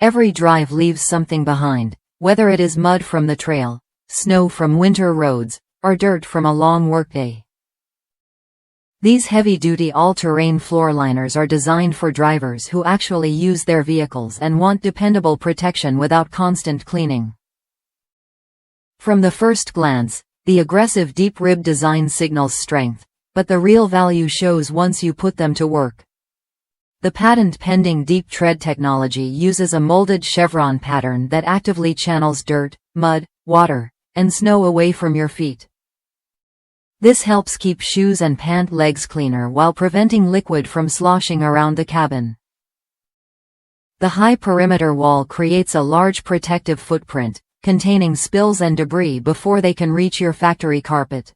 Every drive leaves something behind, whether it is mud from the trail, snow from winter roads, or dirt from a long workday. These heavy-duty all-terrain floor liners are designed for drivers who actually use their vehicles and want dependable protection without constant cleaning. From the first glance, the aggressive deep-rib design signals strength, but the real value shows once you put them to work. The patent-pending deep tread technology uses a molded chevron pattern that actively channels dirt, mud, water, and snow away from your feet. This helps keep shoes and pant legs cleaner while preventing liquid from sloshing around the cabin. The high perimeter wall creates a large protective footprint, containing spills and debris before they can reach your factory carpet.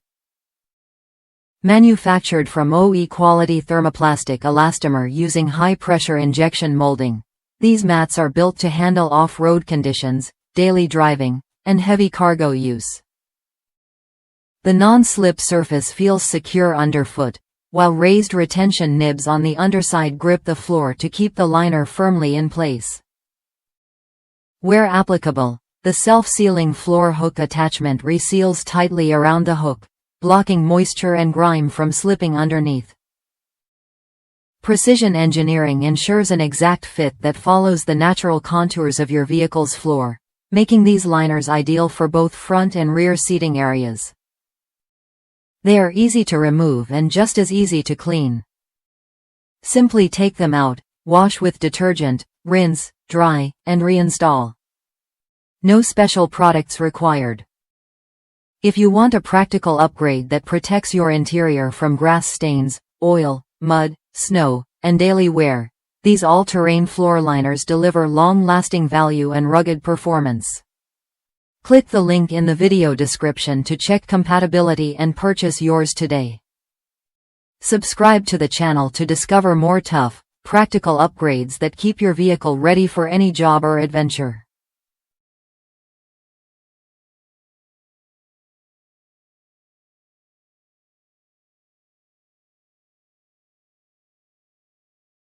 Manufactured from OE-quality thermoplastic elastomer using high-pressure injection molding, these mats are built to handle off-road conditions, daily driving, and heavy cargo use. The non-slip surface feels secure underfoot, while raised retention nibs on the underside grip the floor to keep the liner firmly in place. Where applicable, the self-sealing floor hook attachment reseals tightly around the hook, blocking moisture and grime from slipping underneath. Precision engineering ensures an exact fit that follows the natural contours of your vehicle's floor, making these liners ideal for both front and rear seating areas. They are easy to remove and just as easy to clean. Simply take them out, wash with detergent, rinse, dry, and reinstall. No special products required. If you want a practical upgrade that protects your interior from grass stains, oil, mud, snow, and daily wear, these all-terrain floor liners deliver long-lasting value and rugged performance. Click the link in the video description to check compatibility and purchase yours today. Subscribe to the channel to discover more tough, practical upgrades that keep your vehicle ready for any job or adventure.